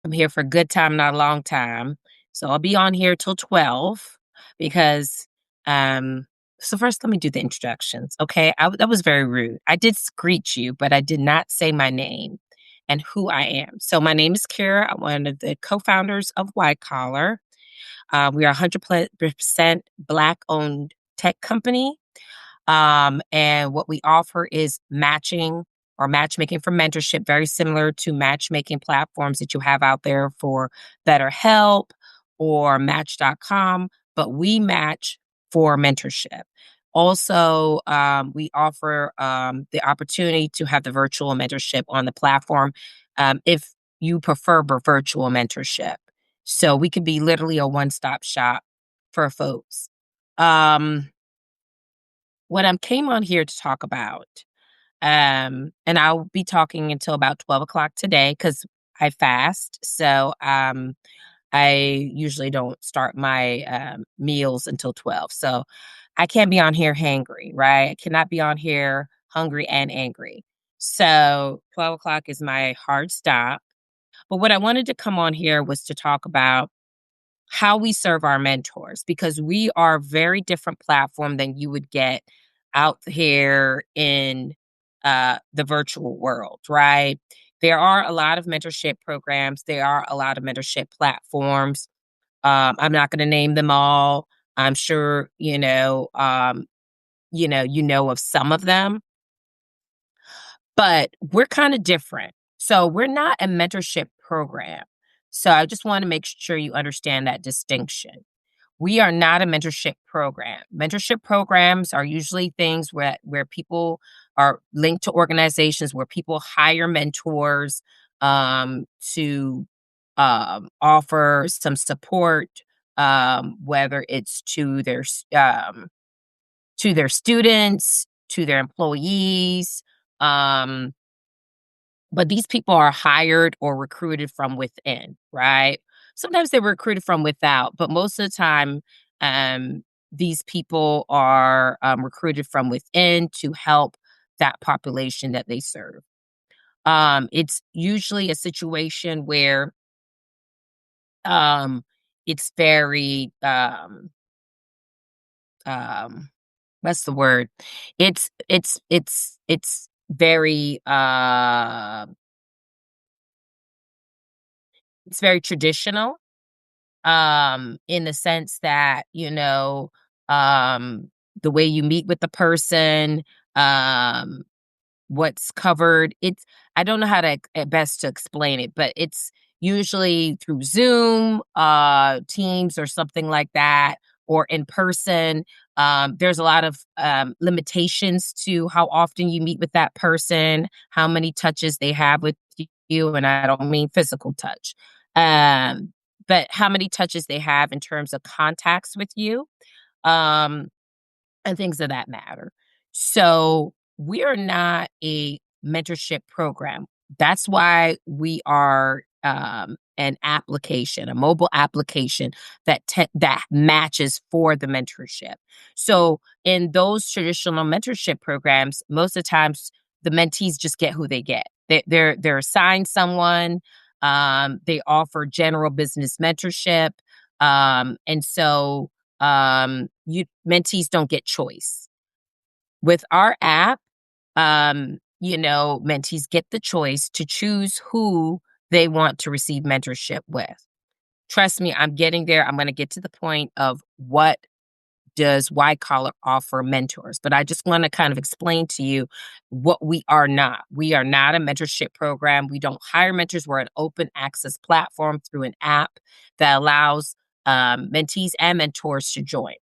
I'm here for a good time, not a long time. So I'll be on here till 12 because um so first let me do the introductions. Okay. That was very rude. I did greet you, but I did not say my name and who I am. So my name is Kara. I'm one of the co-founders of Wite Collar. We are a 100% Black owned tech company. And what we offer is matching or matchmaking for mentorship, very similar to matchmaking platforms that you have out there for BetterHelp or Match.com, but we match for mentorship. Also, we offer the opportunity to have the virtual mentorship on the platform if you prefer virtual mentorship. So we could be literally a one stop shop for folks. Um, what I came on here to talk about, and I'll be talking until about 12 o'clock today because I fast. So I usually don't start my meals until 12. So I can't be on here hangry, right? I cannot be on here hungry and angry. So 12 o'clock is my hard stop. But what I wanted to come on here was to talk about how we serve our mentors because we are a very different platform than you would get out here in the virtual world, right? There are a lot of mentorship programs. There are a lot of mentorship platforms. I'm not going to name them all. I'm sure you know of some of them, but we're kind of different. So we're not a mentorship program. So I just want to make sure you understand that distinction. We are not a mentorship program. Mentorship programs are usually things where people are linked to organizations where people hire mentors to offer some support, whether it's to their students, to their employees. Um, but these people are hired or recruited from within, right? Sometimes they're recruited from without, but most of the time, um, these people are recruited from within to help that population that they serve. It's usually a situation where um, it's very um, what's the word? It's very it's very traditional in the sense that the way you meet with the person, um what's covered. It's I don't know how to best to explain it, but it's usually through Zoom, Teams or something like that, or in person. There's a lot of limitations to how often you meet with that person, how many touches they have with you, and I don't mean physical touch. Um, but how many touches they have in terms of contacts with you. Um, and things of that matter. So we are not a mentorship program. That's why we are an application, a mobile application that matches for the mentorship. So in those traditional mentorship programs, most of the times the mentees just get who they get. They're assigned someone. They offer general business mentorship, and so you mentees don't get choice. With our app, mentees get the choice to choose who they want to receive mentorship with. Trust me, I'm getting there. I'm going to get to the point of what does White Collar offer mentors, but I just want to kind of explain to you what we are not. We are not a mentorship program. We don't hire mentors. We're an open access platform through an app that allows mentees and mentors to join.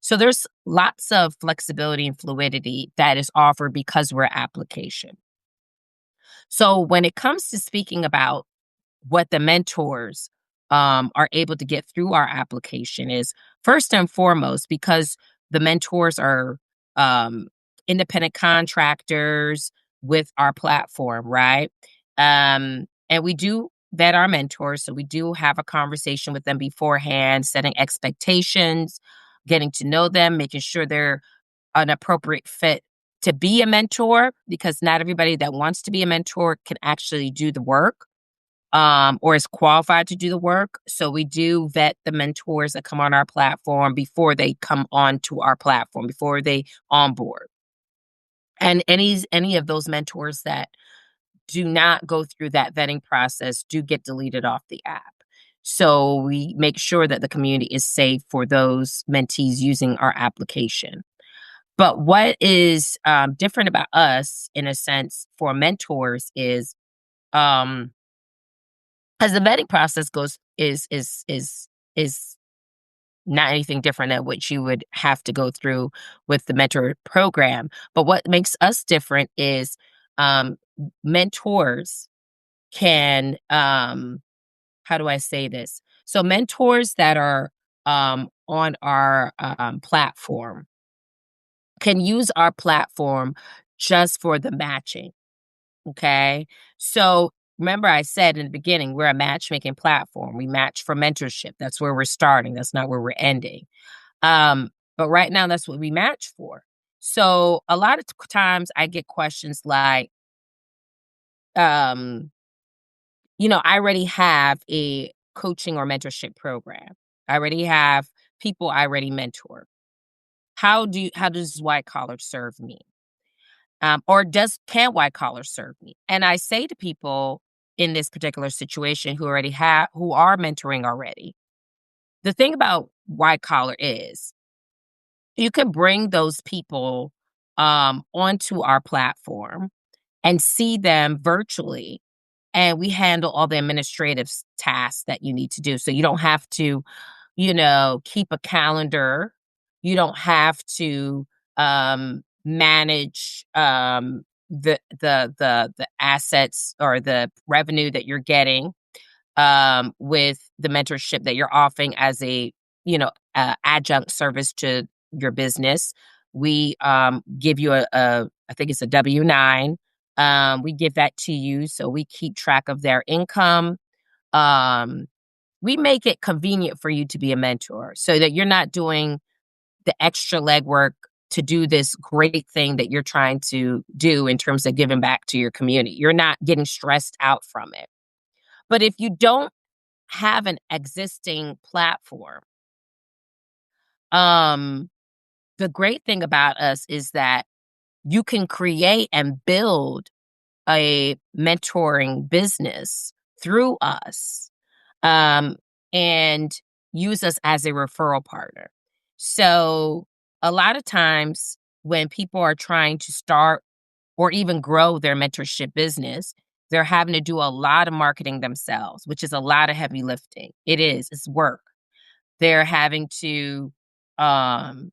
So there's lots of flexibility and fluidity that is offered because we're application. So when it comes to speaking about what the mentors are able to get through our application is first and foremost because the mentors are um, independent contractors with our platform, right? And we do vet our mentors. So we do have a conversation with them beforehand, setting expectations, getting to know them, making sure they're an appropriate fit to be a mentor because not everybody that wants to be a mentor can actually do the work. or is qualified to do the work. So we do vet the mentors that come on our platform before they come onto our platform, before they onboard. And any of those mentors that do not go through that vetting process do get deleted off the app. So we make sure that the community is safe for those mentees using our application. But what is different about us, in a sense, for mentors is, um, as the vetting process goes, is not anything different than what you would have to go through with the mentor program. But what makes us different is, um, mentors can, how do I say this? So mentors that are on our platform can use our platform just for the matching. Okay. So remember, I said in the beginning, we're a matchmaking platform. We match for mentorship. That's where we're starting. That's not where we're ending. But right now, that's what we match for. So a lot of times I get questions like, um, I already have a coaching or mentorship program. I already have people I already mentor. How does White Collar serve me? Or can White Collar serve me? And I say to people in this particular situation who are mentoring already, the thing about White Collar is you can bring those people onto our platform and see them virtually, and we handle all the administrative tasks that you need to do. So you don't have to, keep a calendar. You don't have to manage the assets or the revenue that you're getting with the mentorship that you're offering as a adjunct service to your business. We give you I think it's a W-9. We give that to you, so we keep track of their income. Um, we make it convenient for you to be a mentor so that you're not doing the extra legwork to do this great thing that you're trying to do in terms of giving back to your community. You're not getting stressed out from it. But if you don't have an existing platform, um, the great thing about us is that you can create and build a mentoring business through us, um, and use us as a referral partner. So a lot of times when people are trying to start or even grow their mentorship business, they're having to do a lot of marketing themselves, which is a lot of heavy lifting. It's work. They're having to um,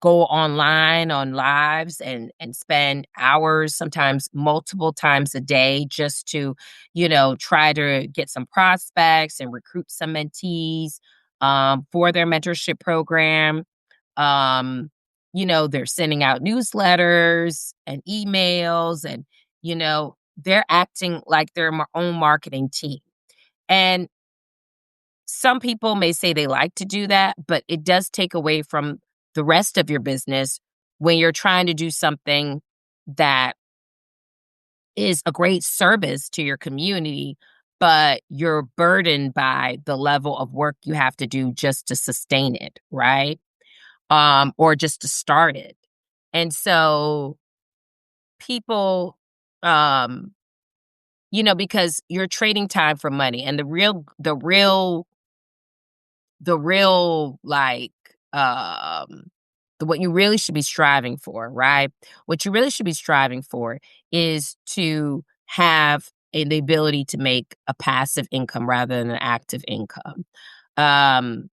go online on lives and spend hours, sometimes multiple times a day, just to, try to get some prospects and recruit some mentees for their mentorship program. Um, they're sending out newsletters and emails, and, they're acting like their own marketing team. And some people may say they like to do that, but it does take away from the rest of your business when you're trying to do something that is a great service to your community, but you're burdened by the level of work you have to do just to sustain it, right? Or just to start it. And so people, um, because you're trading time for money, and the real like what you really should be striving for, right? What you really should be striving for is to have the ability to make a passive income rather than an active income. um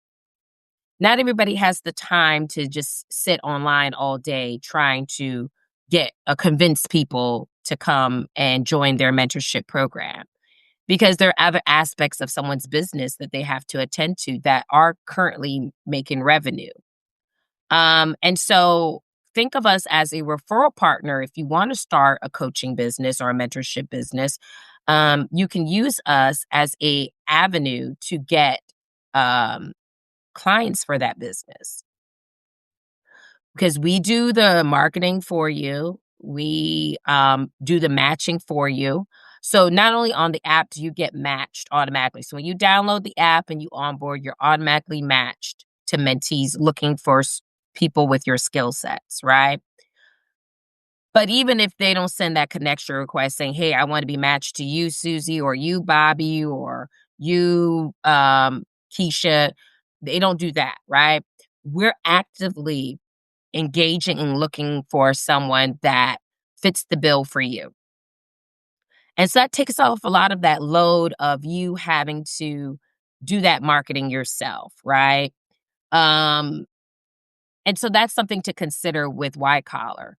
Not everybody has the time to just sit online all day trying to convince people to come and join their mentorship program, because there are other aspects of someone's business that they have to attend to that are currently making revenue. And so think of us as a referral partner. If you want to start a coaching business or a mentorship business, you can use us as a avenue to get um, clients for that business, because we do the marketing for you. We do the matching for you. So not only on the app do you get matched automatically. So when you download the app and you onboard, you're automatically matched to mentees looking for people with your skill sets, right? But even if they don't send that connection request saying, "Hey, I want to be matched to you, Susie, or you, Bobby, or you, Keisha," they don't do that, right? We're actively engaging and looking for someone that fits the bill for you. And so that takes off a lot of that load of you having to do that marketing yourself, right? Um, and so that's something to consider with White Collar.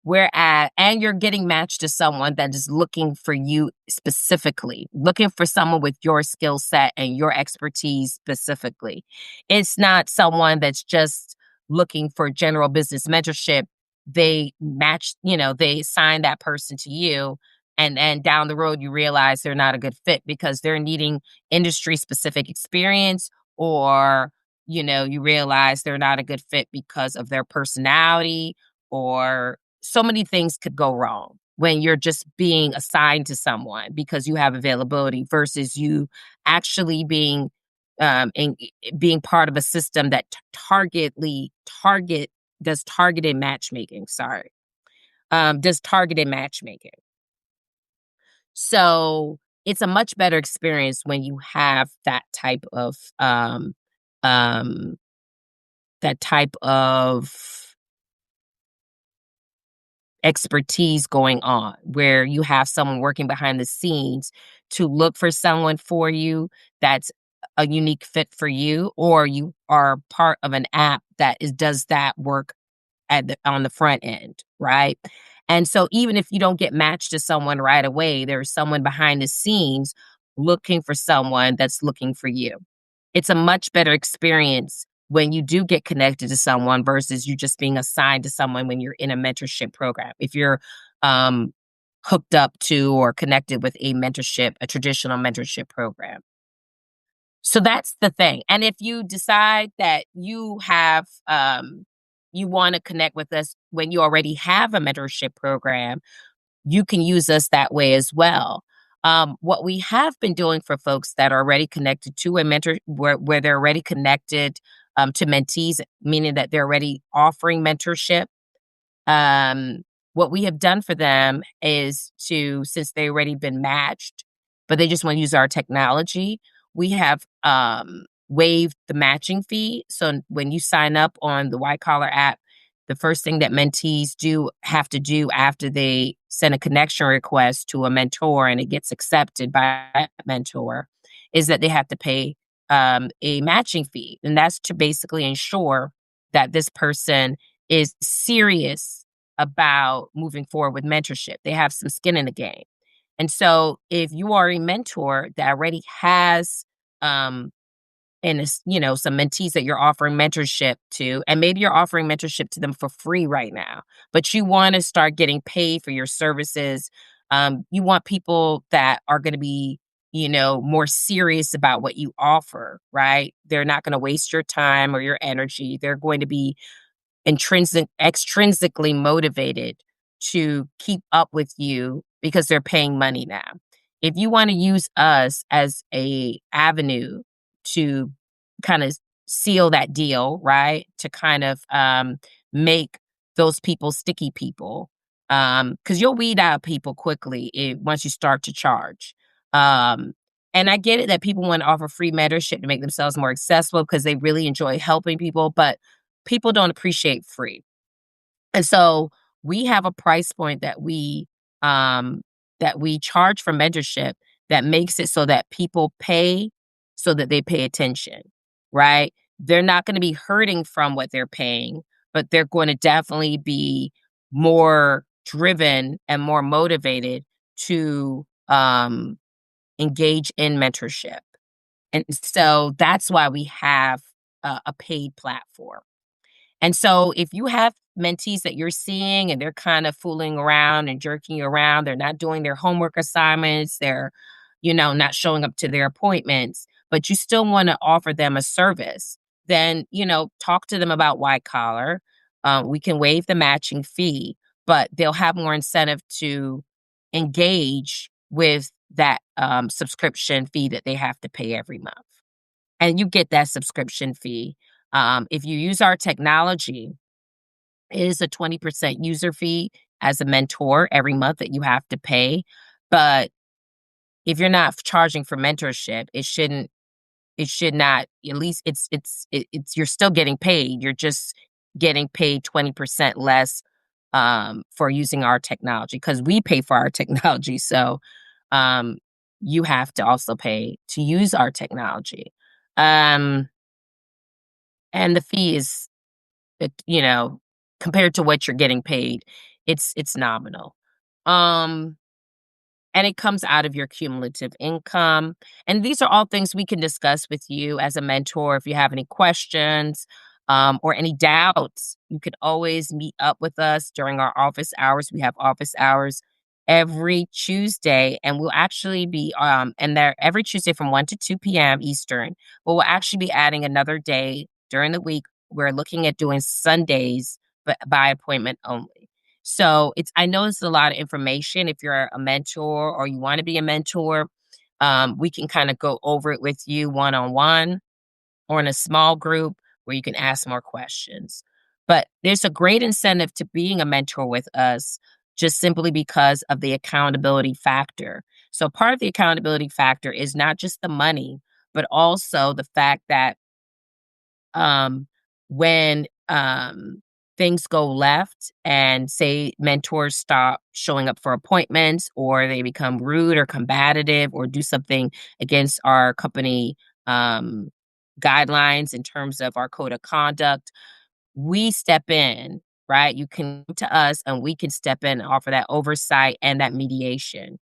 And you're getting matched to someone that is looking for you specifically, looking for someone with your skill set and your expertise specifically. It's not someone that's just looking for general business mentorship. They match, they assign that person to you. And then down the road, you realize they're not a good fit because they're needing industry specific experience, or, you realize they're not a good fit because of their personality, or so many things could go wrong when you're just being assigned to someone because you have availability versus you actually being part of a system that target does targeted matchmaking. Sorry, does targeted matchmaking. So it's a much better experience when you have um, that type of expertise going on, where you have someone working behind the scenes to look for someone for you that's a unique fit for you, or you are part of an app that does that work on the front end, right? And so even if you don't get matched to someone right away, there's someone behind the scenes looking for someone that's looking for you. It's a much better experience when you do get connected to someone versus you just being assigned to someone when you're in a mentorship program. If you're um, hooked up to or connected with a traditional mentorship program. So that's the thing. And if you decide that you want to connect with us when you already have a mentorship program, you can use us that way as well. What we have been doing for folks that are already connected to a mentor, where they're already connected to mentees, meaning that they're already offering mentorship, um, what we have done for them is since they already been matched, but they just want to use our technology, we have waived the matching fee. So when you sign up on the White Collar app, the first thing that mentees have to do after they send a connection request to a mentor and it gets accepted by a mentor is that they have to pay a matching fee. And that's to basically ensure that this person is serious about moving forward with mentorship. They have some skin in the game. And so if you are a mentor that already has um and it's, some mentees that you're offering mentorship to, and maybe you're offering mentorship to them for free right now, but you want to start getting paid for your services. You want people that are going to be, more serious about what you offer, right? They're not going to waste your time or your energy. They're going to be extrinsically motivated to keep up with you because they're paying money now. If you want to use us as a avenue to kind of seal that deal, right? To kind of make those people sticky people, because you'll weed out people quickly once you start to charge. Um, and I get it that people want to offer free mentorship to make themselves more accessible because they really enjoy helping people, but people don't appreciate free. And so we have a price point um that we charge for mentorship that makes it so that people pay so that they pay attention, right? They're not going to be hurting from what they're paying, but they're going to definitely be more driven and more motivated to engage in mentorship. And so that's why we have a paid platform. And so if you have mentees that you're seeing and they're kind of fooling around and jerking you around, they're not doing their homework assignments, they're, not showing up to their appointments, but you still want to offer them a service, then, talk to them about White Collar. We can waive the matching fee, but they'll have more incentive to engage with that subscription fee that they have to pay every month. And you get that subscription fee. If you use our technology, it is a 20% user fee as a mentor every month that you have to pay. But if you're not charging for mentorship, it should not, at least it's you're still getting paid. You're just getting paid 20% less for using our technology because we pay for our technology. So um you have to also pay to use our technology. Um and the fee is you know, compared to what you're getting paid, it's nominal. Um and it comes out of your cumulative income. And these are all things we can discuss with you as a mentor. If you have any questions or any doubts, you could always meet up with us during our office hours. We have office hours every Tuesday, and we'll actually be and they're every Tuesday from 1 to 2 p.m. Eastern. But we'll actually be adding another day during the week. We're looking at doing Sundays, but by appointment only. So I know it's a lot of information. If you're a mentor or you want to be a mentor, we can kind of go over it with you one on one or in a small group where you can ask more questions. But there's a great incentive to being a mentor with us just simply because of the accountability factor. So part of the accountability factor is not just the money, but also the fact that um, when things go left and say mentors stop showing up for appointments or they become rude or combative or do something against our company um, guidelines in terms of our code of conduct, we step in, right? You can come to us and we can step in and offer that oversight and that mediation.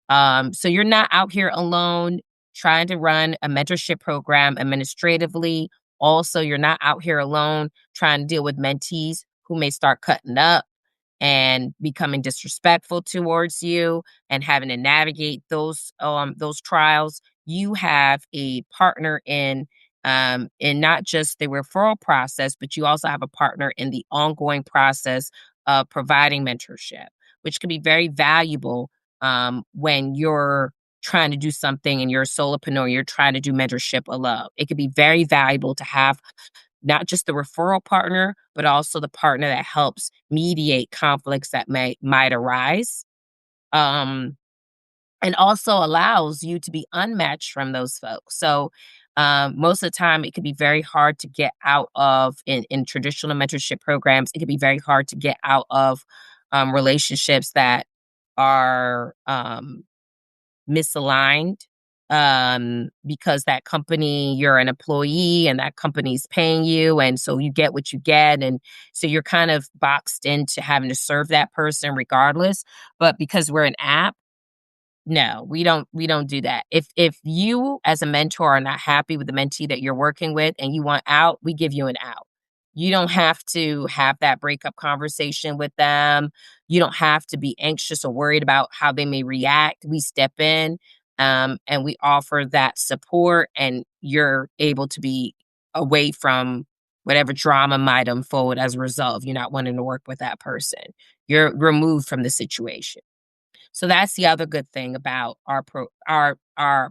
So you're not out here alone trying to run a mentorship program administratively. Also, you're not out here alone trying to deal with mentees who may start cutting up and becoming disrespectful towards you and having to navigate those trials. You have a partner in not just the referral process, but you also have a partner in the ongoing process of providing mentorship, which can be very valuable when you're trying to do something and you're a solopreneur, you're trying to do mentorship alone. It could be very valuable to have not just the referral partner, but also the partner that helps mediate conflicts that might arise. Um, and also allows you to be unmatched from those folks. So most of the time, it can be very hard to get out of in traditional mentorship programs. It can be very hard to get out of relationships that are misaligned because that company, you're an employee and that company's paying you. And so you get what you get. And so you're kind of boxed into having to serve that person regardless. But because we're an app, no, we don't do that. If you as a mentor are not happy with the mentee that you're working with and you want out, we give you an out. You don't have to have that breakup conversation with them. You don't have to be anxious or worried about how they may react. We step in and we offer that support, and you're able to be away from whatever drama might unfold as a result of you not wanting to work with that person. You're removed from the situation. So that's the other good thing about our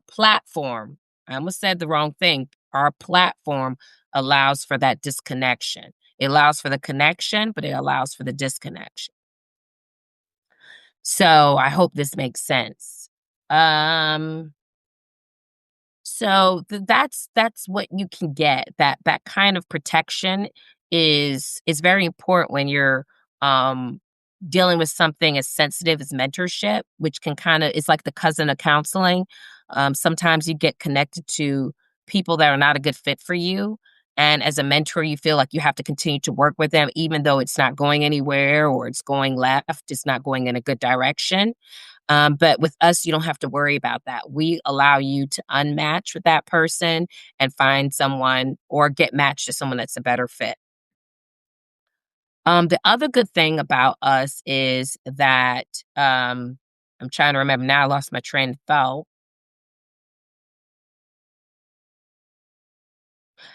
platform. I almost said the wrong thing. Our platform allows for that disconnection. It allows for the connection, but it allows for the disconnection. So I hope this makes sense. Um so that's what you can get. That kind of protection is very important when you're um dealing with something as sensitive as mentorship, which can kind of it's like the cousin of counseling. Sometimes you get connected to people that are not a good fit for you. And as a mentor, you feel like you have to continue to work with them, even though it's not going anywhere or it's going left, it's not going in a good direction. But with us, you don't have to worry about that. We allow you to unmatch with that person and find someone or get matched to someone that's a better fit. The other good thing about us is that I'm trying to remember now. I lost my train of thought.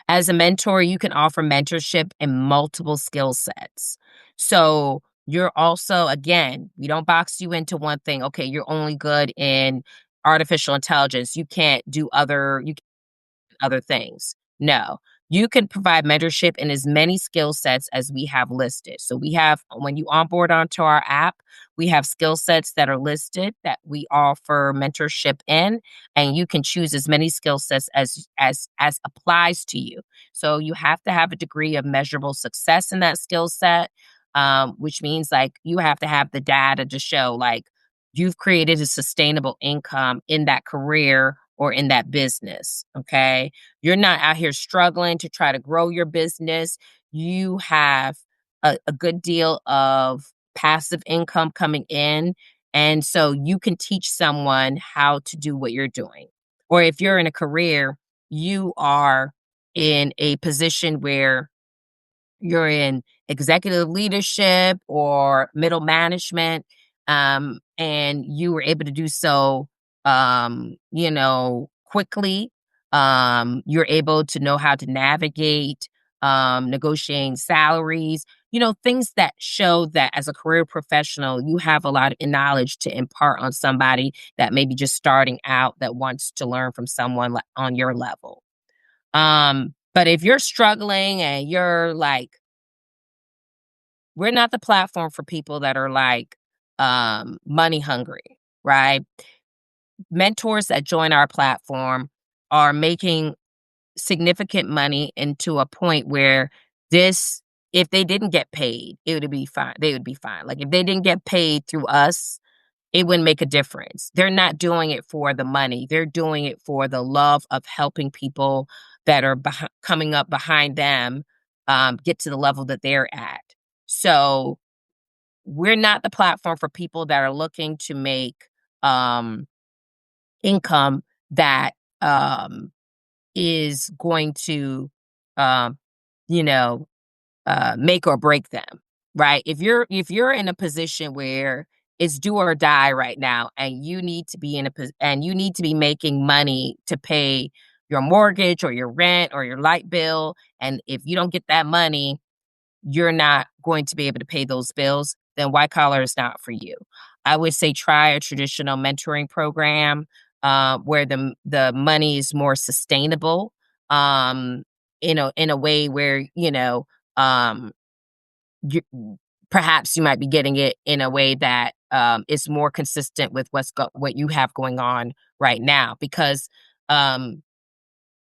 As a mentor, you can offer mentorship in multiple skill sets. So You're also, again, we don't box you into one thing. Okay, you're only good in artificial intelligence. You other things. No, you can provide mentorship in as many skill sets as we have listed. So we have, when you onboard onto our app, we have skill sets that are listed that we offer mentorship in, and you can choose as many skill sets as applies to you. So you have to have a degree of measurable success in that skill set, which means like you have to have the data to show like you've created a sustainable income in that career or in that business. Okay. You're not out here struggling to try to grow your business. You have a good deal of passive income coming in. And so you can teach someone how to do what you're doing. Or if you're in a career, you are in a position where you're in executive leadership or middle management, and you were able to do so, quickly. You're able to know how to navigate, negotiating salaries, things that show that as a career professional, you have a lot of knowledge to impart on somebody that may be just starting out that wants to learn from someone on your level. But if you're struggling and you're like, we're not the platform for people that are like money hungry, right? Mentors that join our platform are making significant money into a point where this, if they didn't get paid, it would be fine. They would be fine. Like if they didn't get paid through us, it wouldn't make a difference. They're not doing it for the money. They're doing it for the love of helping people that are coming up behind them get to the level that they're at. So we're not the platform for people that are looking to make um, income that is going to, um, you know, make or break them, right? If you're in a position where it's do or die right now, and you need to be and you need to be making money to pay your mortgage or your rent or your light bill, and if you don't get that money, you're not going to be able to pay those bills, then White Collar is not for you. I would say try a traditional mentoring program where the money is more sustainable, in a way where um, you, perhaps you might be getting it in a way that is more consistent with what you have going on right now. Because um,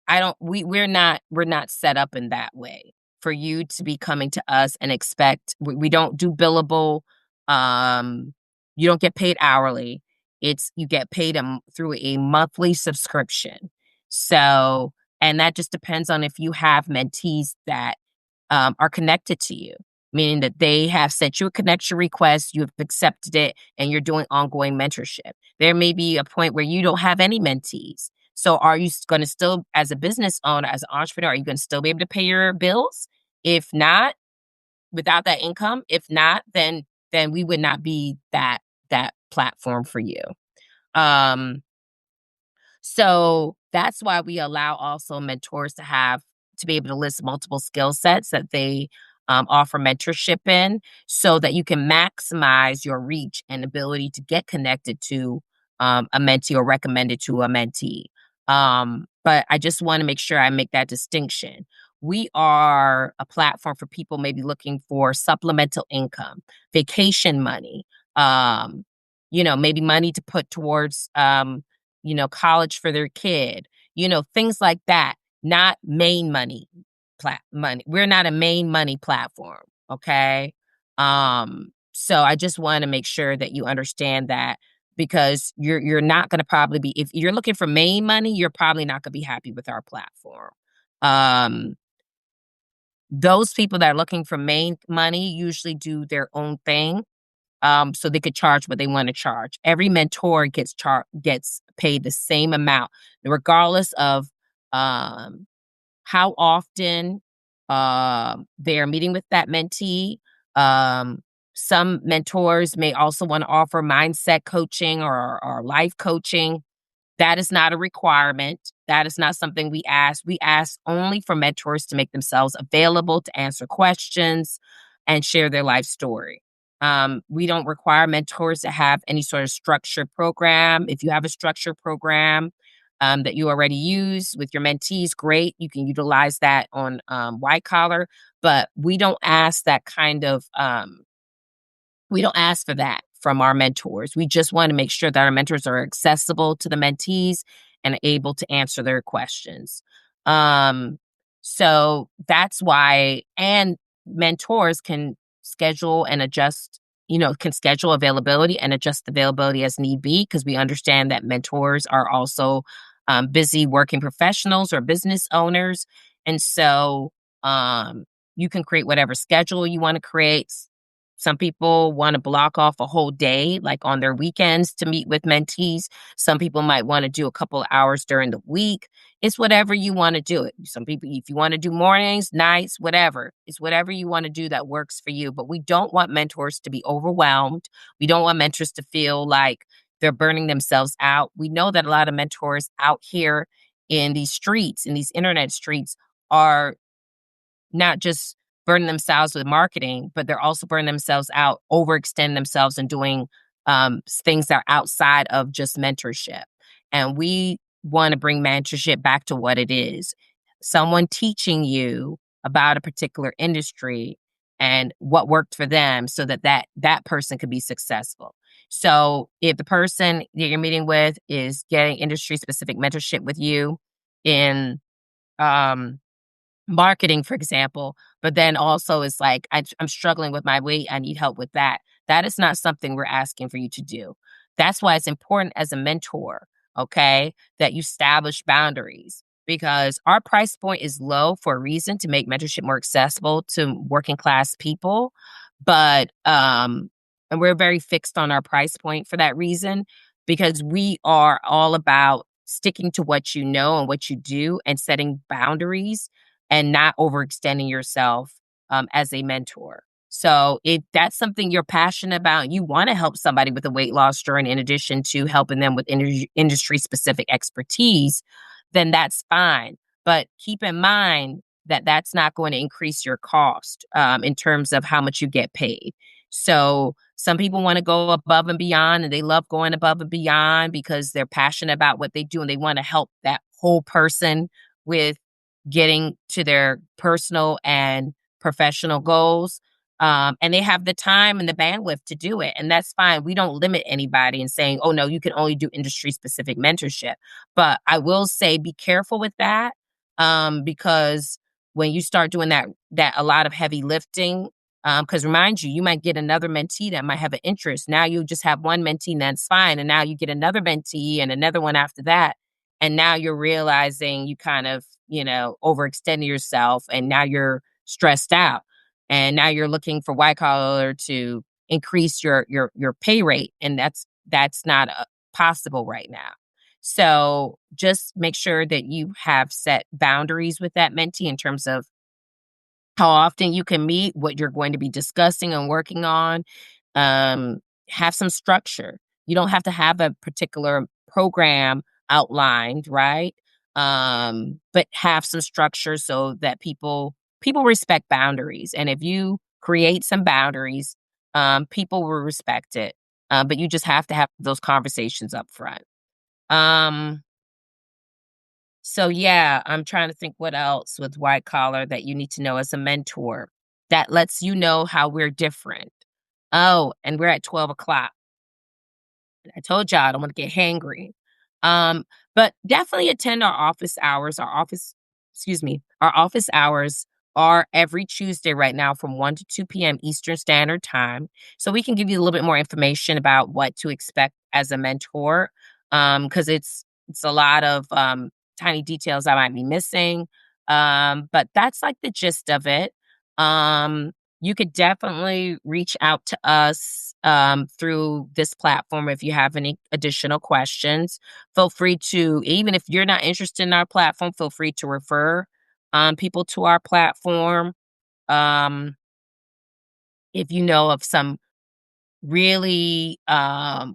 I don't we're not set up in that way for you to be coming to us and expect we don't do billable. um you don't get paid hourly. It's you get paid through a monthly subscription. So, and that just depends on if you have mentees that are connected to you, meaning that they have sent you a connection request, you've accepted it, and you're doing ongoing mentorship. There may be a point where you don't have any mentees. So are you going to still, as a business owner, as an entrepreneur, are you going to still be able to pay your bills? If not, without that income, if not, then we would not be that platform for you. Um, so that's why we allow also mentors to be able to list multiple skill sets that they offer mentorship in, so that you can maximize your reach and ability to get connected to a mentee or recommended to a mentee. But I just want to make sure I make that distinction. We are a platform for people maybe looking for supplemental income, vacation money, maybe money to put towards college for their kid, things like that, not main money. We're not a main money platform, okay? So I just want to make sure that you understand that, because you're not going to probably be, if you're looking for main money, you're probably not going to be happy with our platform. Um those people that are looking for main money usually do their own thing, so they could charge what they want to charge. Every mentor gets paid the same amount, regardless of um, how often they are meeting with that mentee. Um, some mentors may also want to offer mindset coaching or life coaching. That is not a requirement. That is not something we ask. We ask only for mentors to make themselves available to answer questions and share their life story. We don't require mentors to have any sort of structured program. If you have a structured program that you already use with your mentees, great. You can utilize that on White Collar, but we don't ask for that from our mentors. We just want to make sure that our mentors are accessible to the mentees and able to answer their questions. Um, so that's why, and mentors can schedule and adjust, can schedule availability and adjust availability as need be, because we understand that mentors are also busy working professionals or business owners. And so you can create whatever schedule you want to create. Some people want to block off a whole day, like on their weekends, to meet with mentees. Some people might want to do a couple of hours during the week. It's whatever you want to do it. Some people, if you want to do mornings, nights, whatever, it's whatever you want to do that works for you. But we don't want mentors to be overwhelmed. We don't want mentors to feel like they're burning themselves out. We know that a lot of mentors out here in these streets, in these internet streets, are not just burn themselves with marketing, but they're also burning themselves out, overextend themselves and doing things that are outside of just mentorship. And we want to bring mentorship back to what it is: someone teaching you about a particular industry and what worked for them, so that person could be successful. So if the person that you're meeting with is getting industry specific mentorship with you in um marketing, for example, but then also it's like, I'm struggling with my weight, I need help with that. That is not something we're asking for you to do. That's why it's important as a mentor, okay, that you establish boundaries, because our price point is low for a reason, to make mentorship more accessible to working class people. But and we're very fixed on our price point for that reason, because we are all about sticking to what you know and what you do and setting boundaries and not overextending yourself as a mentor. So if that's something you're passionate about, and you want to help somebody with a weight loss journey in addition to helping them with industry specific expertise, then that's fine. But keep in mind that that's not going to increase your cost in terms of how much you get paid. So some people want to go above and beyond, and they love going above and beyond because they're passionate about what they do and they want to help that whole person with getting to their personal and professional goals. And they have the time and the bandwidth to do it. And that's fine. We don't limit anybody in saying, oh, no, you can only do industry specific mentorship. But I will say be careful with that, because when you start doing that a lot of heavy lifting, because remind you, you might get another mentee that might have an interest. Now you just have one mentee, and that's fine. And now you get another mentee and another one after that. And now you're realizing you kind of, overextended yourself, and now you're stressed out. And now you're looking for White Collar to increase your pay rate. And that's not possible right now. So just make sure that you have set boundaries with that mentee in terms of how often you can meet, what you're going to be discussing and working on. Um, have some structure. You don't have to have a particular program outlined, right? But have some structure so that people respect boundaries. And if you create some boundaries, people will respect it. But you just have to have those conversations up front. Um, so yeah, I'm trying to think what else with White Collar that you need to know as a mentor that lets you know how we're different. Oh, and we're at 12 o'clock. I told y'all I don't want to get hangry. Um, but definitely attend our office hours. Our office hours are every Tuesday right now from 1 to 2 p.m. Eastern Standard Time. So we can give you a little bit more information about what to expect as a mentor. Because it's a lot of tiny details I might be missing. But that's like the gist of it. Um, you could definitely reach out to us through this platform if you have any additional questions. Feel free to, even if you're not interested in our platform, feel free to refer people to our platform. Um, if you know of some really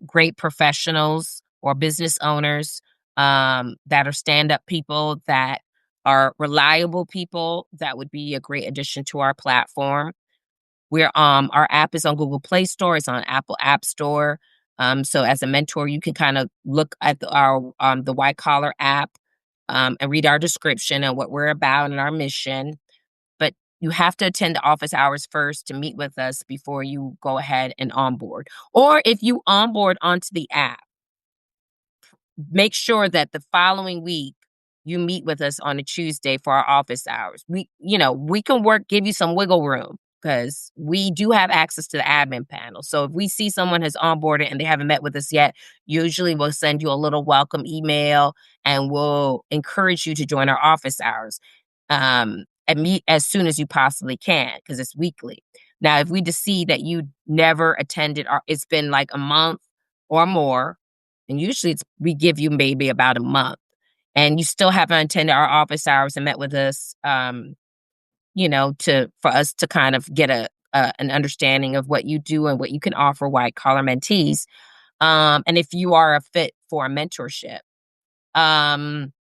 great professionals or business owners that are stand up people, that are reliable people, that would be a great addition to our platform. Our app is on Google Play Store, it's on Apple App Store. So as a mentor, you can kind of look at the White Collar app, and read our description and what we're about and our mission. But you have to attend the office hours first to meet with us before you go ahead and onboard. Or if you onboard onto the app, make sure that the following week you meet with us on a Tuesday for our office hours. We can give you some wiggle room because we do have access to the admin panel. So if we see someone has onboarded and they haven't met with us yet, usually we'll send you a little welcome email and we'll encourage you to join our office hours, and meet as soon as you possibly can because it's weekly. Now, if we just see that you never attended or it's been like a month or more, and usually we give you maybe about a month, and you still haven't attended our office hours and met with us, for us to kind of get an understanding of what you do and what you can offer white collar mentees. And if you are a fit for a mentorship, um,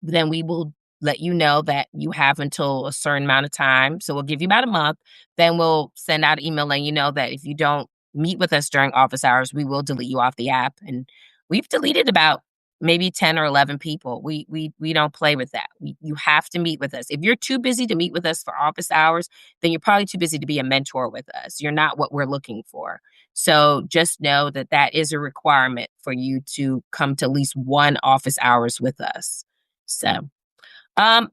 then we will let you know that you have until a certain amount of time. So we'll give you about a month. Then we'll send out an email letting you know that if you don't meet with us during office hours, we will delete you off the app. And we've deleted about maybe 10 or 11 people. We don't play with that. You have to meet with us. If you're too busy to meet with us for office hours, then you're probably too busy to be a mentor with us. You're not what we're looking for. So just know that that is a requirement for you to come to at least one office hours with us. So,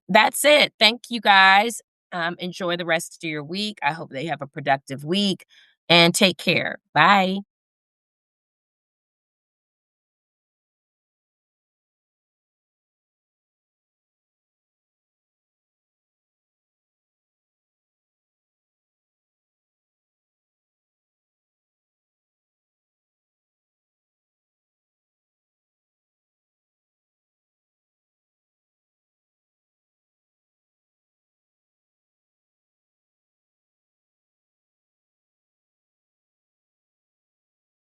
that's it. Thank you guys. Enjoy the rest of your week. I hope they have a productive week and take care. Bye.